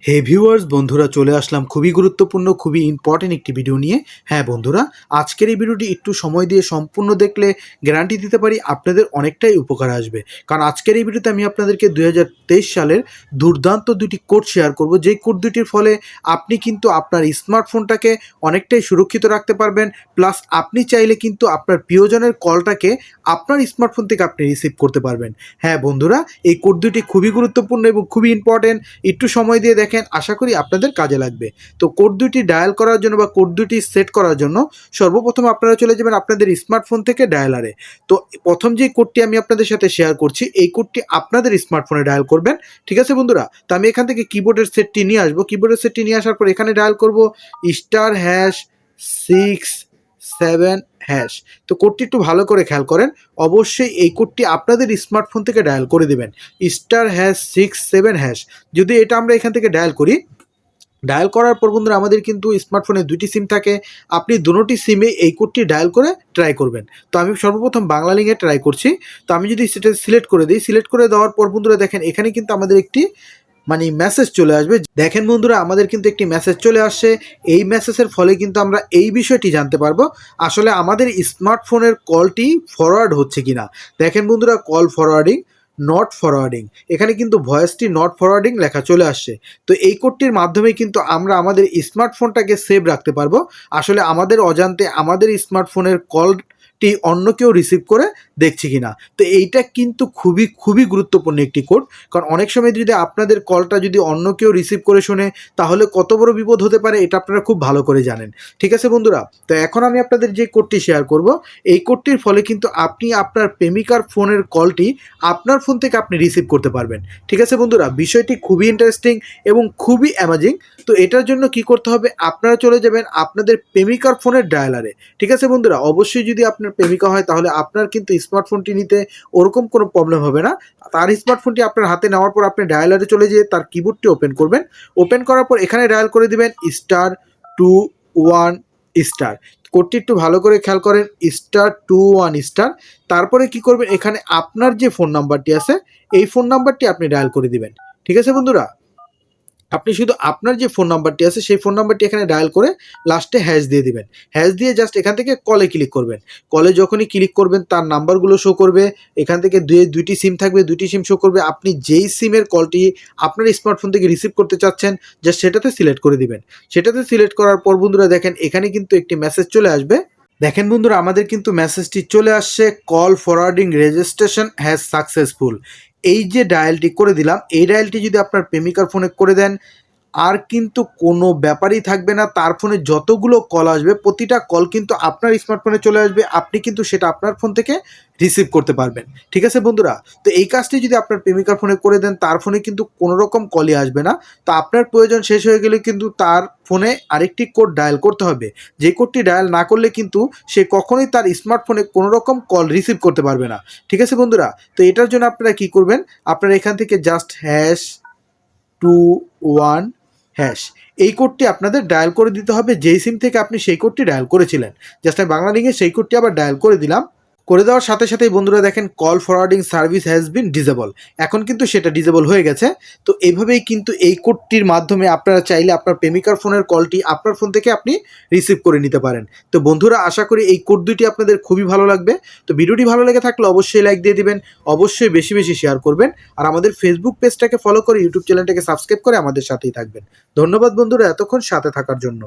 হে viewers বন্ধুরা, চলে আসলাম খুবই গুরুত্বপূর্ণ খুবই ইম্পর্টেন্ট একটি ভিডিও নিয়ে। হ্যাঁ বন্ধুরা, আজকের এই ভিডিওটি একটু সময় দিয়ে সম্পূর্ণ দেখলে গ্যারান্টি দিতে পারি আপনাদের অনেকটাই উপকার আসবে। কারণ আজকের এই ভিডিওতে আমি আপনাদেরকে 2023 সালের দুর্দান্ত দুটি কোড শেয়ার করব, যেই কোড দুটির ফলে আপনি কিন্তু আপনার স্মার্টফোনটাকে অনেকটাই সুরক্ষিত রাখতে পারবেন। প্লাস আপনি চাইলে কিন্তু আপনার প্রিয়জনের কলটাকে আপনার স্মার্টফোন থেকে আপনি রিসিভ করতে পারবেন। হ্যাঁ বন্ধুরা, এই কোড দুটি খুবই গুরুত্বপূর্ণ এবং খুবই ইম্পর্টেন্ট। একটু সময় দিয়ে দেখেন, আশা করি আপনাদের কাজে লাগবে। তো কোড দুটি ডায়াল করার জন্য বা কোড দুটি সেট করার জন্য সর্বপ্রথম আপনারা চলে যাবেন আপনাদের স্মার্টফোন থেকে ডায়ালারে। তো প্রথম যে কোডটি আমি আপনাদের সাথে শেয়ার করছি, এই কোডটি আপনাদের স্মার্টফোনে ডায়াল করবেন। ঠিক আছে বন্ধুরা, তো আমি এখান থেকে কিবোর্ডের সেটটি নিয়ে আসবো। কিবোর্ডের সেটটি নিয়ে আসার পর এখানে ডায়াল করব *#6 7#। তো কোডটি একটু ভালো করে খেয়াল করেন, অবশ্যই এই কোডটি আপনাদের স্মার্টফোন থেকে ডায়াল করে দেবেন *#6 7#। যদি এটা আমরা এখান থেকে ডায়াল করি, ডায়াল করার পর বন্ধুরা আমাদের কিন্তু স্মার্টফোনে দুটি সিম থাকে, আপনি দুটি সিমে এই কোডটি ডায়াল করে ট্রাই করবেন। তো আমি সর্বপ্রথম বাংলা লিঙ্কে ট্রাই করছি। তো আমি যদি সেটা সিলেক্ট করে দিই, সিলেক্ট করে দেওয়ার পর বন্ধুরা দেখেন এখানে কিন্তু আমাদের একটি মেসেজ চলে আসবে। দেখেন বন্ধুরা, আমাদের কিন্তু একটি মেসেজ চলে আসছে। এই মেসেজের ফলে কিন্তু আমরা এই বিষয়টি জানতে পারবো আসলে আমাদের স্মার্টফোনের কলটি ফরওয়ার্ড হচ্ছে কিনা। দেখেন বন্ধুরা, কল ফরওয়ার্ডিং, নট ফরওয়ার্ডিং, এখানে কিন্তু ভয়েসটি নট ফরওয়ার্ডিং লেখা চলে আসছে। তো এই কোডটির মাধ্যমে কিন্তু আমরা আমাদের স্মার্টফোনটাকে সেভ রাখতে পারবো। আসলে আমাদের অজান্তে আমাদের স্মার্টফোনের কলটি অন্য কেউ রিসিভ করে দেখছে কিনা। তো এইটা কিন্তু খুবই গুরুত্বপূর্ণ একটি কোড। কারণ অনেক সময় যদি আপনাদের কলটা যদি অন্য কেউ রিসিভ করে শোনে, তাহলে কত বড় বিপদ হতে পারে এটা আপনারা খুব ভালো করে জানেন। ঠিক আছে বন্ধুরা, তো এখন আমি আপনাদের যে কোডটি শেয়ার করব, এই কোডটির ফলে কিন্তু আপনি আপনার প্রেমিকার ফোনের কলটি আপনার ফোন থেকে আপনি রিসিভ করতে পারবেন। ঠিক আছে বন্ধুরা, বিষয়টি খুবই ইন্টারেস্টিং এবং খুবই অ্যামেজিং। তো এটার জন্য কি করতে হবে, আপনারা চলে যাবেন আপনাদের প্রেমিকার ফোনের ডায়ালারে। ঠিক আছে বন্ধুরা, অবশ্যই যদি আপনার প্রেমিকা হয় তাহলে আপনার কিন্তু স্মার্টফোনটি নিতে ওরকম কোনো প্রবলেম হবে না। তার স্মার্টফোনটি আপনার হাতে নেওয়ার পর আপনি ডায়ালারে চলে যেয়ে তার কিবোর্ডটি ওপেন করবেন। ওপেন করার পর এখানে ডায়াল করে দিবেন *21#। কোডটি একটু ভালো করে খেয়াল করেন, *21#। তারপরে কি করবেন, এখানে আপনার যে ফোন নাম্বারটি আছে এই ফোন নাম্বারটি আপনি ডায়াল করে দিবেন। ঠিক আছে বন্ধুরা, আপনি শুধু আপনার যে ফোন নাম্বারটি আছে সেই ফোন নাম্বারটি এখানে ডায়াল করে লাস্টে হ্যাশ দিয়ে দিবেন। হ্যাশ দিয়ে জাস্ট এখান থেকে কলে ক্লিক করবেন। কলে যখনই ক্লিক করবেন তার নাম্বারগুলো শো করবে। এখান থেকে দুইটি সিম থাকবে, দুইটি সিম শো করবে। আপনি যেই সিমের কলটি আপনার স্মার্টফোন থেকে রিসিভ করতে চাচ্ছেন জাস্ট সেটাতে সিলেক্ট করে দিবেন। সেটাতে সিলেক্ট করার পর বন্ধুরা দেখেন এখানে কিন্তু একটি মেসেজ চলে আসবে। দেখেন বন্ধুরা, আমাদের কিন্তু মেসেজটি চলে আসছে, call forwarding registration has successful. এই যে ডায়ালটি করে দিলাম, এই ডায়ালটি যদি আপনার প্রেমিকার ফোনে করে দেন, আর কিন্তু কোনো ব্যাপারই থাকবে না। তার ফোনে যতগুলো কল আসবে প্রতিটা কল কিন্তু আপনার স্মার্টফোনে চলে আসবে, আপনি কিন্তু সেটা আপনার ফোন থেকে রিসিভ করতে পারবেন। ঠিক আছে বন্ধুরা, তো এই কাজটি যদি আপনার প্রেমিকার ফোনে করে দেন, তার ফোনে কিন্তু কোনো রকম কলই আসবে না। তো আপনার প্রয়োজন শেষ হয়ে গেলে কিন্তু তার ফোনে আরেকটি কোড ডায়াল করতে হবে। যে কোডটি ডায়াল না করলে কিন্তু সে কখনোই তার স্মার্টফোনে কোনো রকম কল রিসিভ করতে পারবে না। ঠিক আছে বন্ধুরা, তো এটার জন্য আপনারা কি করবেন, আপনারা এখান থেকে জাস্ট #21# এই কোডটি আপনাদের ডায়াল করে দিতে হবে যেই সিম থেকে আপনি সেই কোডটি ডায়াল করেছিলেন। জাস্ট আমি বাংলা লিঙ্কে সেই কোডটি আবার ডায়াল করে দিলাম। করে দেওয়ার সাথে সাথেই বন্ধুরা দেখেন call forwarding service has been disable, এখন কিন্তু সেটা ডিসেবল হয়ে গেছে। তো এইভাবেই কিন্তু এই কোডটির মাধ্যমে আপনারা চাইলে আপনার প্রেমিকার ফোনের কলটি আপনার ফোন থেকে আপনি রিসিভ করে নিতে পারেন। তো বন্ধুরা, আশা করি এই কোড দুটি আপনাদের খুবই ভালো লাগবে। তো ভিডিওটি ভালো লেগে থাকলে অবশ্যই লাইক দিয়ে দিবেন, অবশ্যই বেশি বেশি শেয়ার করবেন, আর আমাদের ফেসবুক পেজটাকে ফলো করে ইউটিউব চ্যানেলটাকে সাবস্ক্রাইব করে আমাদের সাথেই থাকবেন। ধন্যবাদ বন্ধুরা এতক্ষণ সাথে থাকার জন্য।